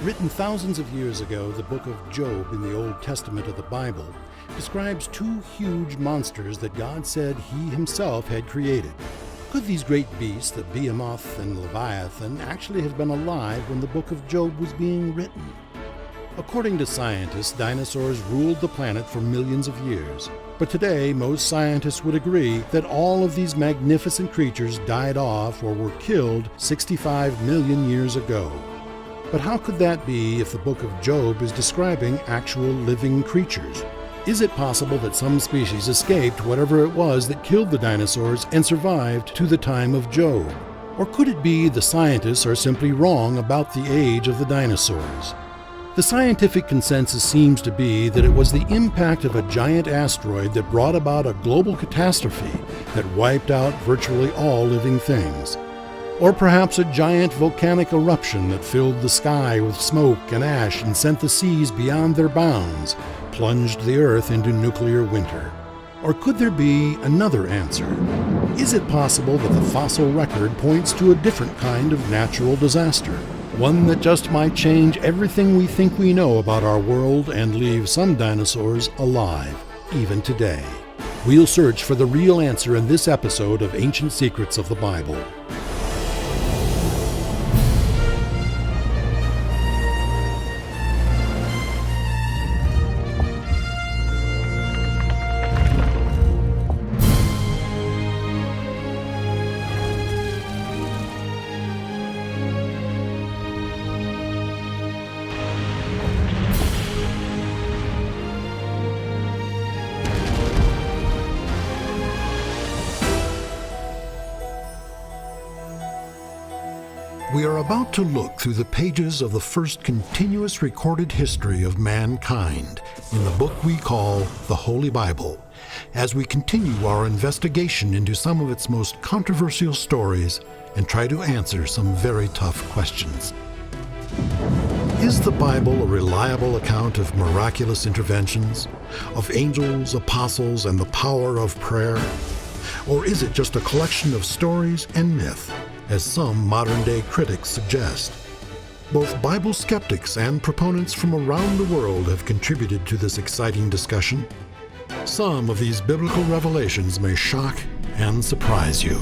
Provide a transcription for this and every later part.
Written thousands of years ago, the book of Job in the Old Testament of the Bible describes two huge monsters that God said he himself had created. Could these great beasts, the Behemoth and Leviathan, actually have been alive when the book of Job was being written? According to scientists, dinosaurs ruled the planet for millions of years. But today, most scientists would agree that all of these magnificent creatures died off or were killed 65 million years ago. But how could that be if the book of Job is describing actual living creatures? Is it possible that some species escaped whatever it was that killed the dinosaurs and survived to the time of Job? Or could it be the scientists are simply wrong about the age of the dinosaurs? The scientific consensus seems to be that it was the impact of a giant asteroid that brought about a global catastrophe that wiped out virtually all living things. Or perhaps a giant volcanic eruption that filled the sky with smoke and ash and sent the seas beyond their bounds, plunged the Earth into nuclear winter. Or could there be another answer? Is it possible that the fossil record points to a different kind of natural disaster? One that just might change everything we think we know about our world and leave some dinosaurs alive, even today. We'll search for the real answer in this episode of Ancient Secrets of the Bible. We are about to look through the pages of the first continuous recorded history of mankind in the book we call the Holy Bible, as we continue our investigation into some of its most controversial stories and try to answer some very tough questions. Is the Bible a reliable account of miraculous interventions, of angels, apostles, and the power of prayer? Or is it just a collection of stories and myth, as some modern-day critics suggest? Both Bible skeptics and proponents from around the world have contributed to this exciting discussion. Some of these biblical revelations may shock and surprise you.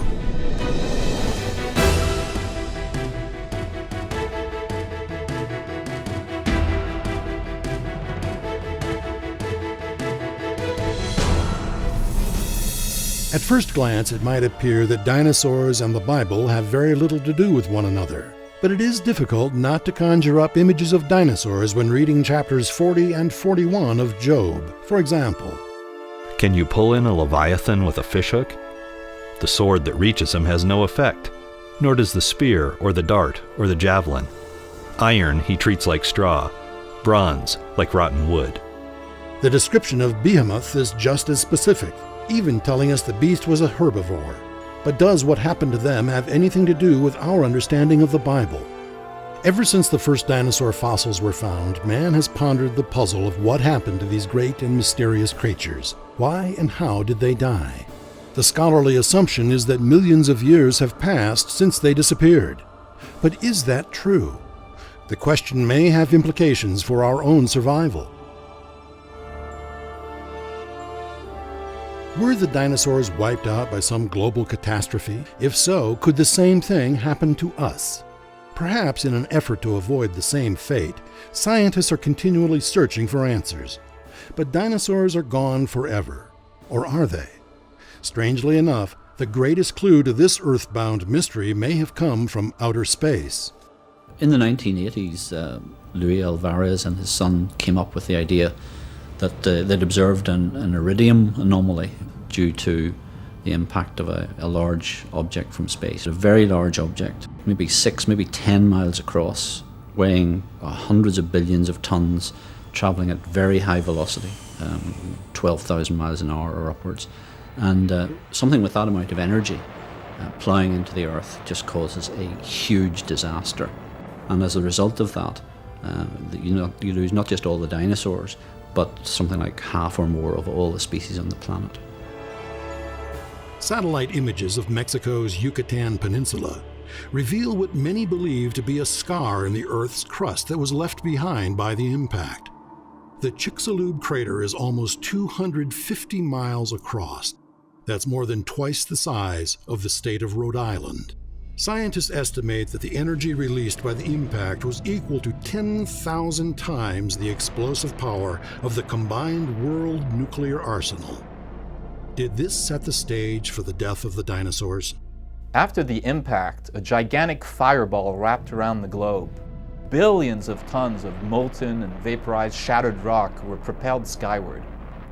At first glance, it might appear that dinosaurs and the Bible have very little to do with one another. But it is difficult not to conjure up images of dinosaurs when reading chapters 40 and 41 of Job. For example, can you pull in a Leviathan with a fishhook? The sword that reaches him has no effect, nor does the spear or the dart or the javelin. Iron he treats like straw, bronze like rotten wood. The description of Behemoth is just as specific, even telling us the beast was a herbivore. But does what happened to them have anything to do with our understanding of the Bible? Ever since the first dinosaur fossils were found, man has pondered the puzzle of what happened to these great and mysterious creatures. Why and how did they die? The scholarly assumption is that millions of years have passed since they disappeared. But is that true? The question may have implications for our own survival. Were the dinosaurs wiped out by some global catastrophe? If so, could the same thing happen to us? Perhaps in an effort to avoid the same fate, scientists are continually searching for answers. But dinosaurs are gone forever. Or are they? Strangely enough, the greatest clue to this earthbound mystery may have come from outer space. In the 1980s, Luis Alvarez and his son came up with the idea that they'd observed an iridium anomaly due to the impact of a large object from space. A very large object, maybe 6, maybe 10 miles across, weighing hundreds of billions of tons, travelling at very high velocity, 12,000 miles an hour or upwards. And something with that amount of energy ploughing into the Earth just causes a huge disaster. And as a result of that, you lose not just all the dinosaurs, but something like half or more of all the species on the planet. Satellite images of Mexico's Yucatan Peninsula reveal what many believe to be a scar in the Earth's crust that was left behind by the impact. The Chicxulub crater is almost 250 miles across. That's more than twice the size of the state of Rhode Island. Scientists estimate that the energy released by the impact was equal to 10,000 times the explosive power of the combined world nuclear arsenal. Did this set the stage for the death of the dinosaurs? After the impact, a gigantic fireball wrapped around the globe. Billions of tons of molten and vaporized shattered rock were propelled skyward.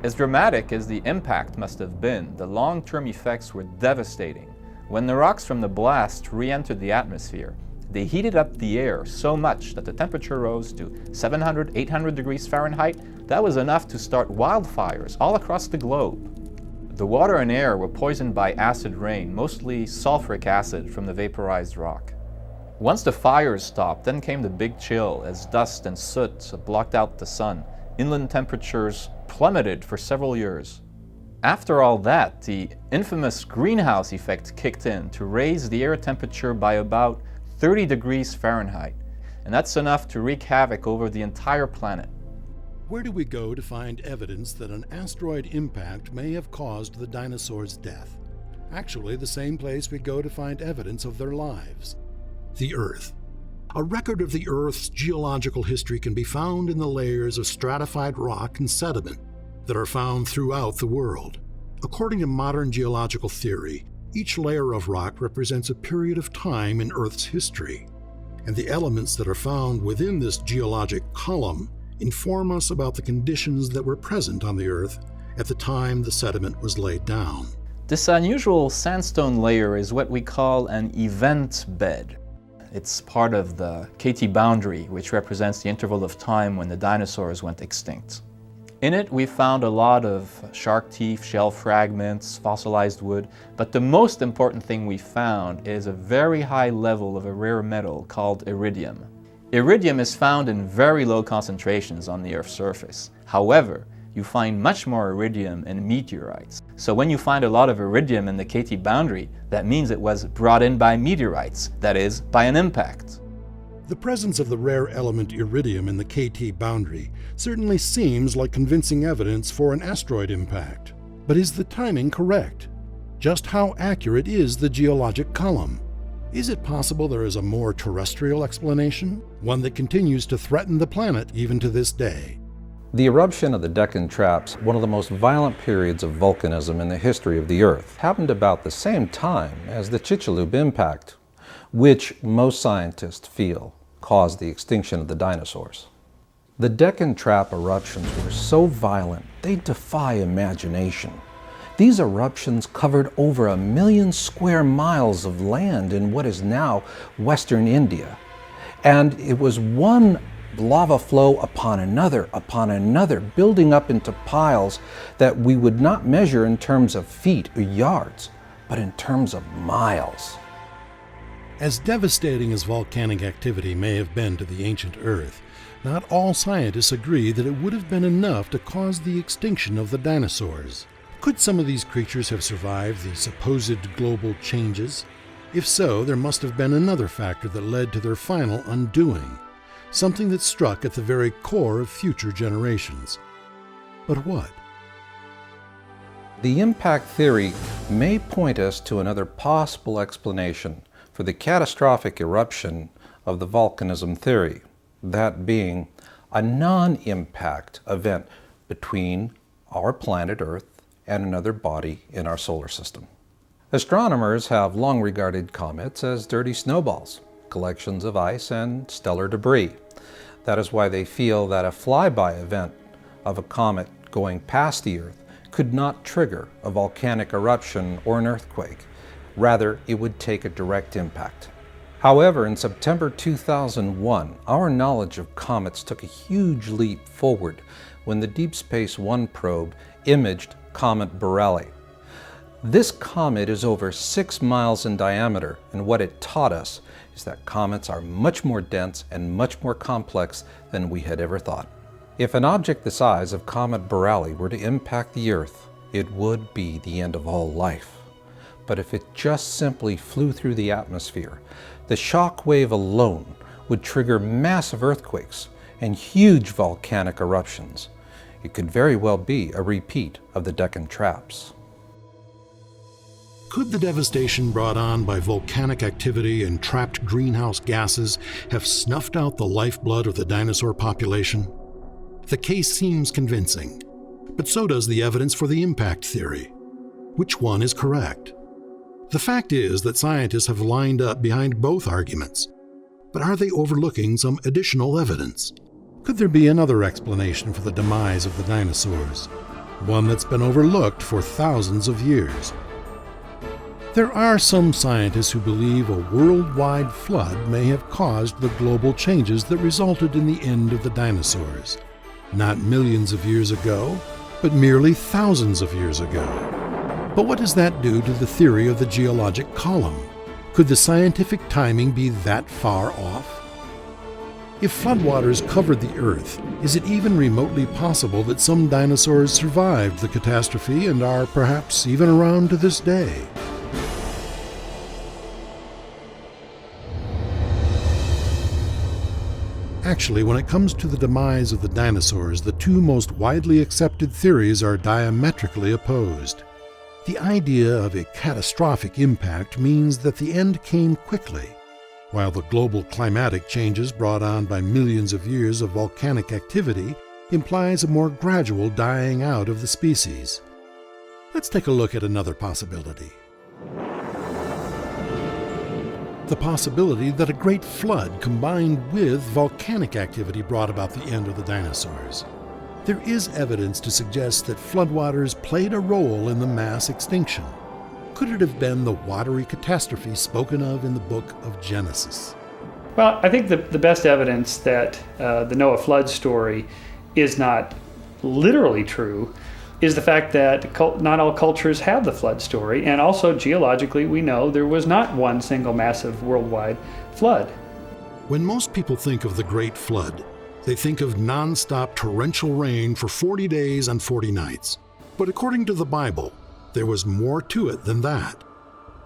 As dramatic as the impact must have been, the long-term effects were devastating. When the rocks from the blast re-entered the atmosphere, they heated up the air so much that the temperature rose to 700, 800 degrees Fahrenheit. That was enough to start wildfires all across the globe. The water and air were poisoned by acid rain, mostly sulfuric acid from the vaporized rock. Once the fires stopped, then came the big chill as dust and soot blocked out the sun. Inland temperatures plummeted for several years. After all that, the infamous greenhouse effect kicked in to raise the air temperature by about 30 degrees Fahrenheit, and that's enough to wreak havoc over the entire planet. Where do we go to find evidence that an asteroid impact may have caused the dinosaurs' death? Actually, the same place we go to find evidence of their lives: the Earth. A record of the Earth's geological history can be found in the layers of stratified rock and sediment that are found throughout the world. According to modern geological theory, each layer of rock represents a period of time in Earth's history, and the elements that are found within this geologic column inform us about the conditions that were present on the Earth at the time the sediment was laid down. This unusual sandstone layer is what we call an event bed. It's part of the KT boundary, which represents the interval of time when the dinosaurs went extinct. In it, we found a lot of shark teeth, shell fragments, fossilized wood, but the most important thing we found is a very high level of a rare metal called iridium. Iridium is found in very low concentrations on the Earth's surface. However, you find much more iridium in meteorites. So when you find a lot of iridium in the KT boundary, that means it was brought in by meteorites, that is, by an impact. The presence of the rare element iridium in the KT boundary certainly seems like convincing evidence for an asteroid impact. But is the timing correct? Just how accurate is the geologic column? Is it possible there is a more terrestrial explanation, one that continues to threaten the planet even to this day? The eruption of the Deccan Traps, one of the most violent periods of volcanism in the history of the Earth, happened about the same time as the Chicxulub impact, which most scientists feel caused the extinction of the dinosaurs. The Deccan Trap eruptions were so violent, they defy imagination. These eruptions covered over 1 million square miles of land in what is now Western India. And it was one lava flow upon another, building up into piles that we would not measure in terms of feet or yards, but in terms of miles. As devastating as volcanic activity may have been to the ancient Earth, not all scientists agree that it would have been enough to cause the extinction of the dinosaurs. Could some of these creatures have survived the supposed global changes? If so, there must have been another factor that led to their final undoing, something that struck at the very core of future generations. But what? The impact theory may point us to another possible explanation for the catastrophic eruption of the volcanism theory, that being a non-impact event between our planet Earth and another body in our solar system. Astronomers have long regarded comets as dirty snowballs, collections of ice and stellar debris. That is why they feel that a flyby event of a comet going past the Earth could not trigger a volcanic eruption or an earthquake. Rather, it would take a direct impact. However, in September 2001, our knowledge of comets took a huge leap forward when the Deep Space One probe imaged Comet Borrelli. This comet is over 6 miles in diameter, and what it taught us is that comets are much more dense and much more complex than we had ever thought. If an object the size of Comet Borrelli were to impact the Earth, it would be the end of all life. But if it just simply flew through the atmosphere, the shock wave alone would trigger massive earthquakes and huge volcanic eruptions. It could very well be a repeat of the Deccan traps. Could the devastation brought on by volcanic activity and trapped greenhouse gases have snuffed out the lifeblood of the dinosaur population? The case seems convincing, but so does the evidence for the impact theory. Which one is correct? The fact is that scientists have lined up behind both arguments, but are they overlooking some additional evidence? Could there be another explanation for the demise of the dinosaurs? One that's been overlooked for thousands of years. There are some scientists who believe a worldwide flood may have caused the global changes that resulted in the end of the dinosaurs. Not millions of years ago, but merely thousands of years ago. But what does that do to the theory of the geologic column? Could the scientific timing be that far off? If floodwaters covered the Earth, is it even remotely possible that some dinosaurs survived the catastrophe and are perhaps even around to this day? Actually, when it comes to the demise of the dinosaurs, the two most widely accepted theories are diametrically opposed. The idea of a catastrophic impact means that the end came quickly, while the global climatic changes brought on by millions of years of volcanic activity implies a more gradual dying out of the species. Let's take a look at another possibility. The possibility that a great flood combined with volcanic activity brought about the end of the dinosaurs. There is evidence to suggest that floodwaters played a role in the mass extinction. Could it have been the watery catastrophe spoken of in the book of Genesis? Well, I think the best evidence that the Noah flood story is not literally true is the fact that not all cultures have the flood story, and also geologically we know there was not one single massive worldwide flood. When most people think of the Great Flood, they think of non-stop torrential rain for 40 days and 40 nights. But according to the Bible, there was more to it than that.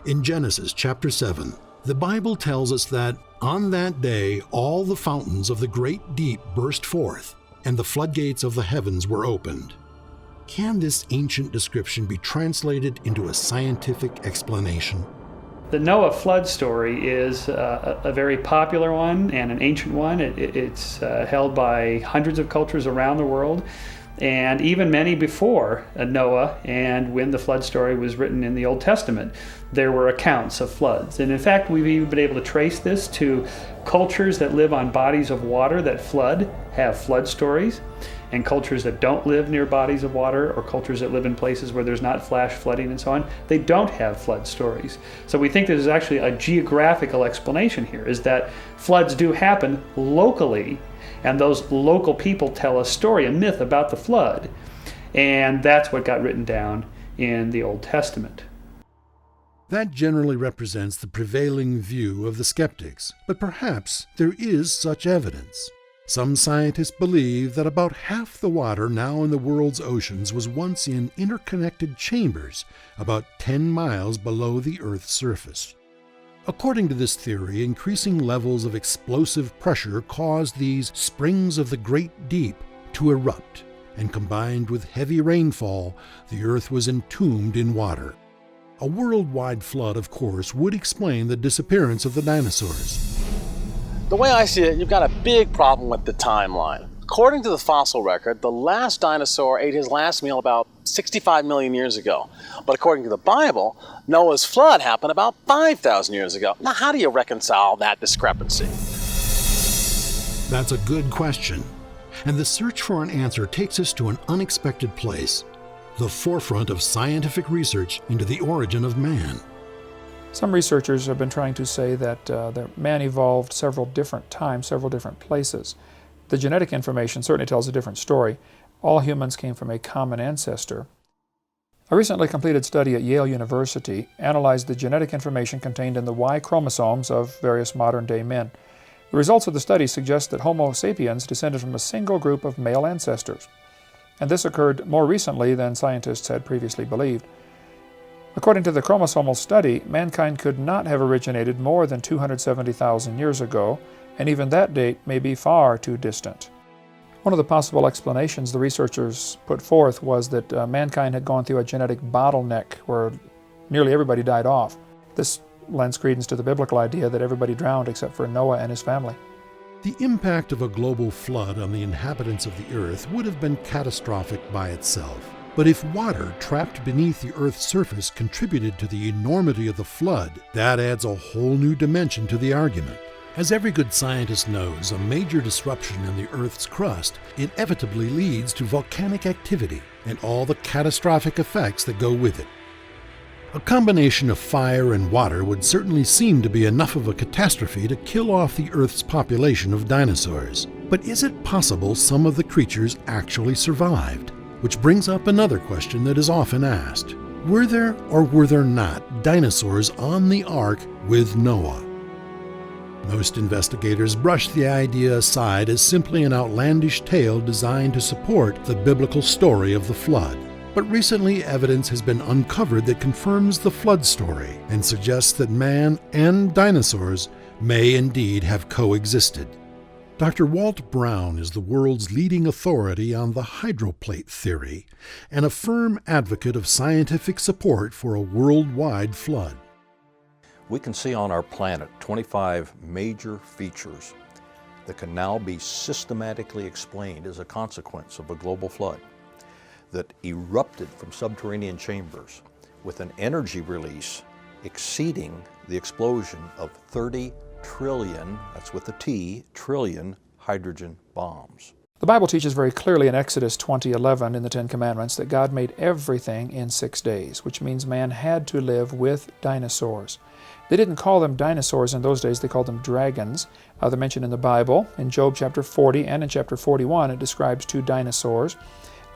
In Genesis chapter 7, the Bible tells us that on that day all the fountains of the great deep burst forth, and the floodgates of the heavens were opened. Can this ancient description be translated into a scientific explanation? The Noah flood story is a very popular one and an ancient one. It's held by hundreds of cultures around the world, and even many before Noah and when the flood story was written in the Old Testament, there were accounts of floods. And in fact, we've even been able to trace this to cultures that live on bodies of water that flood, have flood stories, and cultures that don't live near bodies of water, or cultures that live in places where there's not flash flooding and so on, they don't have flood stories. So we think there's actually a geographical explanation here, is that floods do happen locally, and those local people tell a story, a myth about the flood, and that's what got written down in the Old Testament. That generally represents the prevailing view of the skeptics, but perhaps there is such evidence. Some scientists believe that about half the water now in the world's oceans was once in interconnected chambers about 10 miles below the Earth's surface. According to this theory, increasing levels of explosive pressure caused these springs of the great deep to erupt, and combined with heavy rainfall, the Earth was entombed in water. A worldwide flood, of course, would explain the disappearance of the dinosaurs. The way I see it, you've got a big problem with the timeline. According to the fossil record, the last dinosaur ate his last meal about 65 million years ago. But according to the Bible, Noah's flood happened about 5,000 years ago. Now, how do you reconcile that discrepancy? That's a good question. And the search for an answer takes us to an unexpected place, the forefront of scientific research into the origin of man. Some researchers have been trying to say that man evolved several different times, several different places. The genetic information certainly tells a different story. All humans came from a common ancestor. A recently completed study at Yale University analyzed the genetic information contained in the Y chromosomes of various modern-day men. The results of the study suggest that Homo sapiens descended from a single group of male ancestors. And this occurred more recently than scientists had previously believed. According to the chromosomal study, mankind could not have originated more than 270,000 years ago, and even that date may be far too distant. One of the possible explanations the researchers put forth was that mankind had gone through a genetic bottleneck where nearly everybody died off. This lends credence to the biblical idea that everybody drowned except for Noah and his family. The impact of a global flood on the inhabitants of the earth would have been catastrophic by itself. But if water trapped beneath the Earth's surface contributed to the enormity of the flood, that adds a whole new dimension to the argument. As every good scientist knows, a major disruption in the Earth's crust inevitably leads to volcanic activity and all the catastrophic effects that go with it. A combination of fire and water would certainly seem to be enough of a catastrophe to kill off the Earth's population of dinosaurs. But is it possible some of the creatures actually survived? Which brings up another question that is often asked. Were there or were there not dinosaurs on the Ark with Noah? Most investigators brush the idea aside as simply an outlandish tale designed to support the biblical story of the flood. But recently evidence has been uncovered that confirms the flood story and suggests that man and dinosaurs may indeed have coexisted. Dr. Walt Brown is the world's leading authority on the hydroplate theory and a firm advocate of scientific support for a worldwide flood. We can see on our planet 25 major features that can now be systematically explained as a consequence of a global flood that erupted from subterranean chambers with an energy release exceeding the explosion of 30 trillion, that's with a T, trillion hydrogen bombs. The Bible teaches very clearly in Exodus 20:11 in the Ten Commandments that God made everything in 6 days, which means man had to live with dinosaurs. They didn't call them dinosaurs in those days, they called them dragons. They're mentioned in the Bible. In Job chapter 40 and in chapter 41 it describes 2 dinosaurs.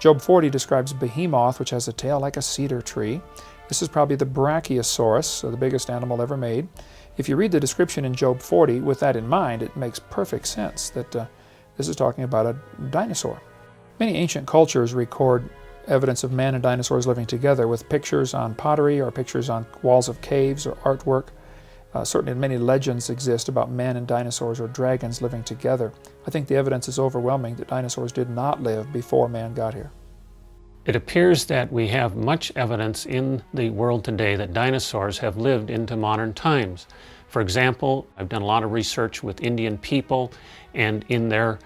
Job 40 describes Behemoth, which has a tail like a cedar tree. This is probably the Brachiosaurus, so the biggest animal ever made. If you read the description in Job 40 with that in mind, it makes perfect sense that this is talking about a dinosaur. Many ancient cultures record evidence of man and dinosaurs living together with pictures on pottery or pictures on walls of caves or artwork. Certainly many legends exist about man and dinosaurs or dragons living together. I think the evidence is overwhelming that dinosaurs did not live before man got here. It appears that we have much evidence in the world today that dinosaurs have lived into modern times. For example, I've done a lot of research with Indian people, and in their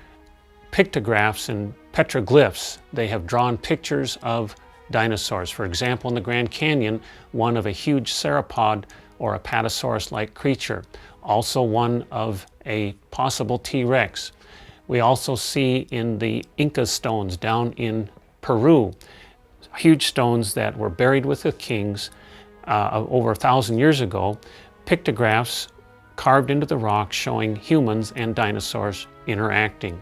pictographs and petroglyphs, they have drawn pictures of dinosaurs. For example, in the Grand Canyon, one of a huge sauropod or apatosaurus-like creature, also one of a possible T-Rex. We also see in the Inca stones down in Peru, huge stones that were buried with the kings over 1,000 years ago, pictographs carved into the rock showing humans and dinosaurs interacting.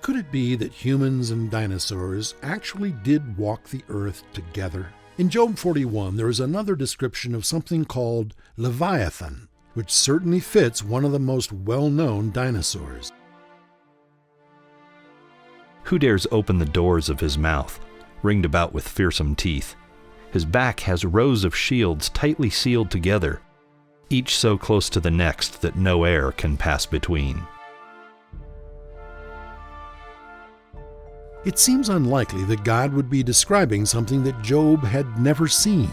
Could it be that humans and dinosaurs actually did walk the earth together? In Job 41, there is another description of something called Leviathan, which certainly fits one of the most well-known dinosaurs. Who dares open the doors of his mouth, ringed about with fearsome teeth? His back has rows of shields tightly sealed together, each so close to the next that no air can pass between. It seems unlikely that God would be describing something that Job had never seen.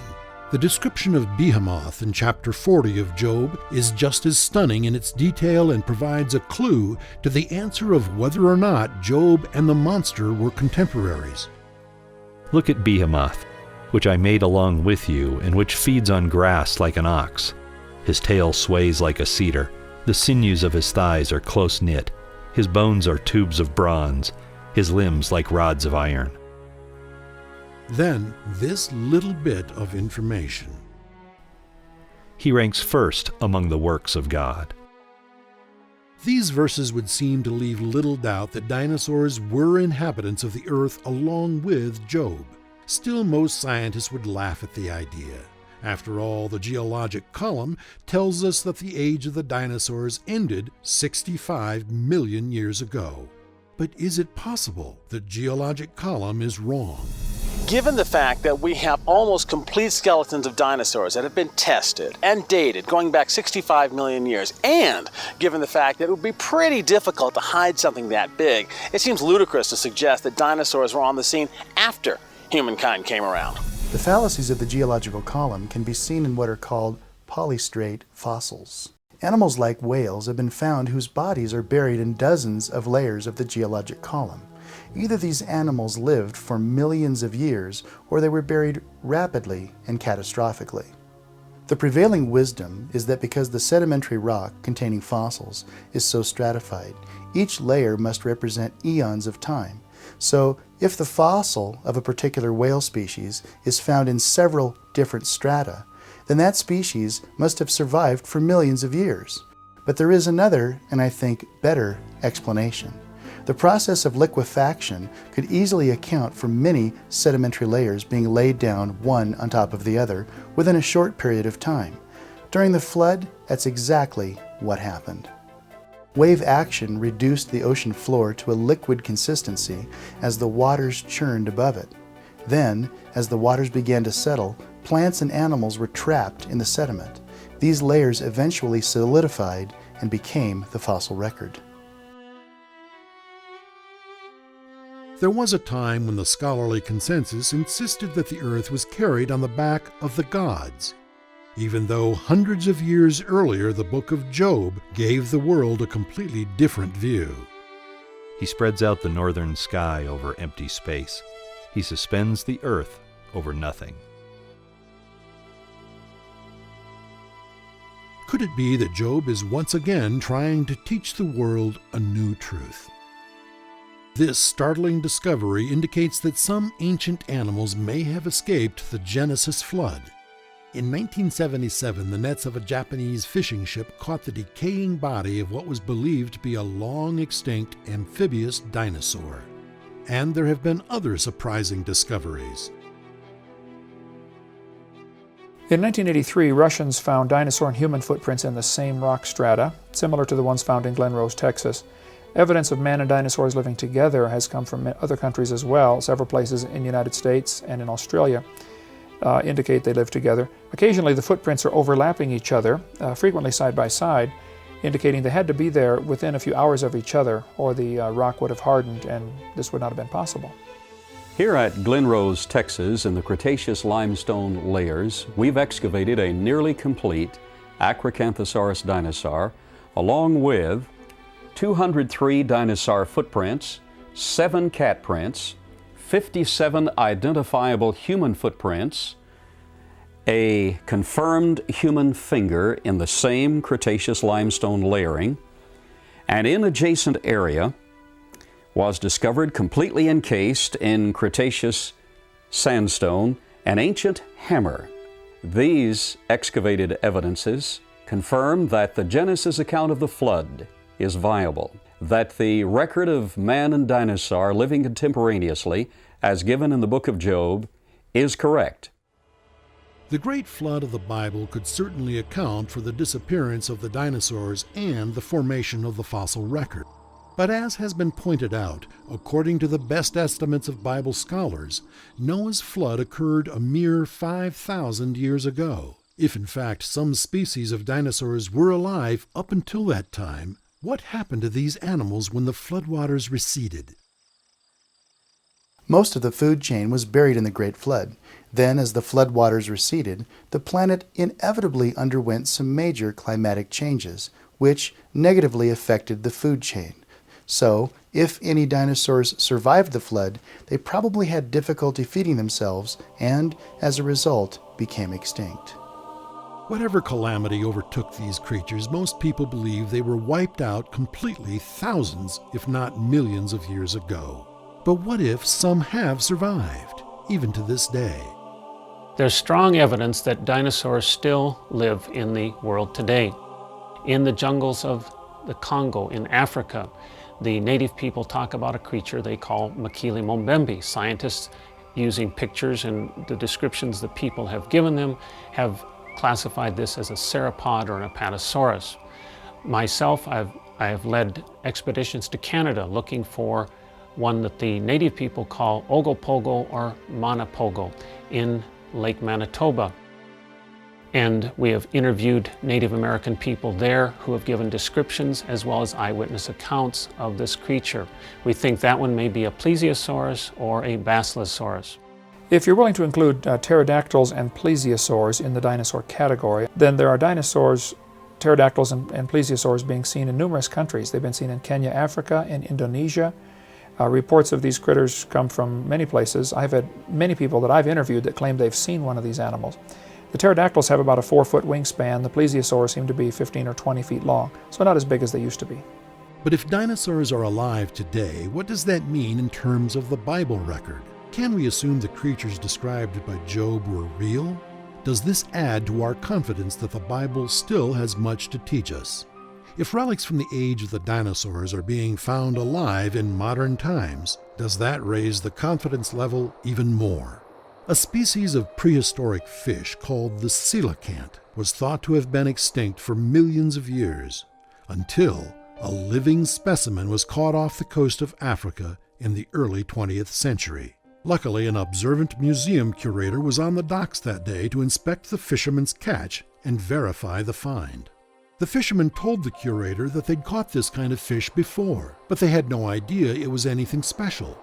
The description of Behemoth in chapter 40 of Job is just as stunning in its detail and provides a clue to the answer of whether or not Job and the monster were contemporaries. Look at Behemoth, which I made along with you, and which feeds on grass like an ox. His tail sways like a cedar. The sinews of his thighs are close knit. His bones are tubes of bronze. His limbs like rods of iron. Then, this little bit of information. He ranks first among the works of God. These verses would seem to leave little doubt that dinosaurs were inhabitants of the earth along with Job. Still, most scientists would laugh at the idea. After all, the geologic column tells us that the age of the dinosaurs ended 65 million years ago. But is it possible that geologic column is wrong? Given the fact that we have almost complete skeletons of dinosaurs that have been tested and dated going back 65 million years, and given the fact that it would be pretty difficult to hide something that big, it seems ludicrous to suggest that dinosaurs were on the scene after humankind came around. The fallacies of the geological column can be seen in what are called polystrate fossils. Animals like whales have been found whose bodies are buried in dozens of layers of the geologic column. Either these animals lived for millions of years, or they were buried rapidly and catastrophically. The prevailing wisdom is that because the sedimentary rock containing fossils is so stratified, each layer must represent eons of time. So, if the fossil of a particular whale species is found in several different strata, then that species must have survived for millions of years. But there is another, and I think better, explanation. The process of liquefaction could easily account for many sedimentary layers being laid down one on top of the other within a short period of time. During the flood, that's exactly what happened. Wave action reduced the ocean floor to a liquid consistency as the waters churned above it. Then, as the waters began to settle, plants and animals were trapped in the sediment. These layers eventually solidified and became the fossil record. There was a time when the scholarly consensus insisted that the earth was carried on the back of the gods, even though hundreds of years earlier the book of Job gave the world a completely different view. He spreads out the northern sky over empty space. He suspends the earth over nothing. Could it be that Job is once again trying to teach the world a new truth? This startling discovery indicates that some ancient animals may have escaped the Genesis flood. In 1977, the nets of a Japanese fishing ship caught the decaying body of what was believed to be a long-extinct amphibious dinosaur. And there have been other surprising discoveries. In 1983, Russians found dinosaur and human footprints in the same rock strata, similar to the ones found in Glen Rose, Texas. Evidence of man and dinosaurs living together has come from other countries as well. Several places in the United States and in Australia indicate they live together. Occasionally the footprints are overlapping each other, frequently side by side, indicating they had to be there within a few hours of each other, or the rock would have hardened and this would not have been possible. Here at Glen Rose, Texas, in the Cretaceous limestone layers, we've excavated a nearly complete Acrocanthosaurus dinosaur, along with 203 dinosaur footprints, 7 cat prints, 57 identifiable human footprints, a confirmed human finger in the same Cretaceous limestone layering, and in adjacent area was discovered completely encased in Cretaceous sandstone an ancient hammer. These excavated evidences confirm that the Genesis account of the flood is viable, that the record of man and dinosaur living contemporaneously, as given in the book of Job, is correct. The Great Flood of the Bible could certainly account for the disappearance of the dinosaurs and the formation of the fossil record. But as has been pointed out, according to the best estimates of Bible scholars, Noah's flood occurred a mere 5,000 years ago. If in fact some species of dinosaurs were alive up until that time, what happened to these animals when the floodwaters receded? Most of the food chain was buried in the Great Flood. Then, as the floodwaters receded, the planet inevitably underwent some major climatic changes, which negatively affected the food chain. So, if any dinosaurs survived the flood, they probably had difficulty feeding themselves and, as a result, became extinct. Whatever calamity overtook these creatures, most people believe they were wiped out completely thousands, if not millions of years ago. But what if some have survived, even to this day? There's strong evidence that dinosaurs still live in the world today. In the jungles of the Congo in Africa, the native people talk about a creature they call Makili Mombembe. Scientists, using pictures and the descriptions the people have given them, have classified this as a sauropod or an apatosaurus. Myself, I have led expeditions to Canada looking for one that the native people call Ogopogo or Manapogo in Lake Manitoba. And we have interviewed Native American people there who have given descriptions as well as eyewitness accounts of this creature. We think that one may be a plesiosaurus or a basilosaurus. If you're willing to include pterodactyls and plesiosaurs in the dinosaur category, then there are dinosaurs, pterodactyls and plesiosaurs being seen in numerous countries. They've been seen in Kenya, Africa, and Indonesia. Reports of these critters come from many places. I've had many people that I've interviewed that claim they've seen one of these animals. The pterodactyls have about a 4-foot wingspan. The plesiosaurs seem to be 15 or 20 feet long, so not as big as they used to be. But if dinosaurs are alive today, what does that mean in terms of the Bible record? Can we assume the creatures described by Job were real? Does this add to our confidence that the Bible still has much to teach us? If relics from the age of the dinosaurs are being found alive in modern times, does that raise the confidence level even more? A species of prehistoric fish called the coelacanth was thought to have been extinct for millions of years, until a living specimen was caught off the coast of Africa in the early 20th century. Luckily, an observant museum curator was on the docks that day to inspect the fisherman's catch and verify the find. The fisherman told the curator that they'd caught this kind of fish before, but they had no idea it was anything special.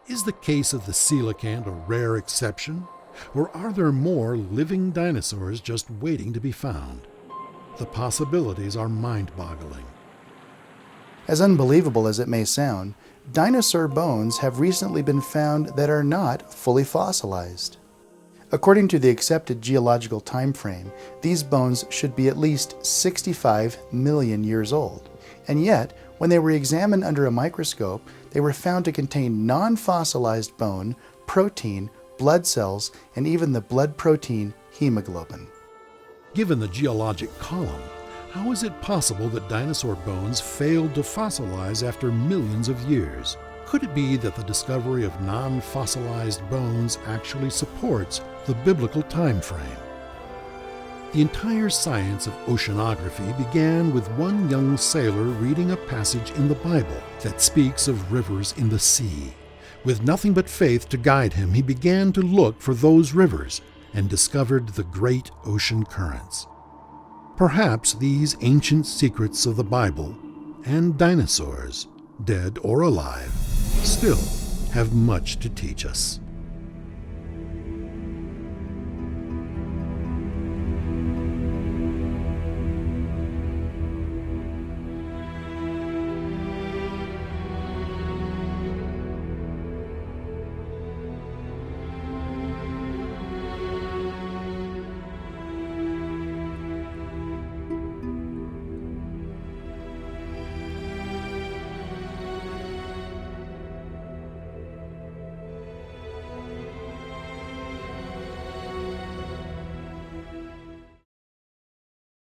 Is the case of the coelacanth a rare exception, or are there more living dinosaurs just waiting to be found? The possibilities are mind-boggling. As unbelievable as it may sound, dinosaur bones have recently been found that are not fully fossilized. According to the accepted geological time frame, these bones should be at least 65 million years old, and yet, when they were examined under a microscope, they were found to contain non-fossilized bone, protein, blood cells, and even the blood protein hemoglobin. Given the geologic column, how is it possible that dinosaur bones failed to fossilize after millions of years? Could it be that the discovery of non-fossilized bones actually supports the biblical time frame? The entire science of oceanography began with one young sailor reading a passage in the Bible that speaks of rivers in the sea. With nothing but faith to guide him, he began to look for those rivers and discovered the great ocean currents. Perhaps these ancient secrets of the Bible and dinosaurs, dead or alive, still have much to teach us.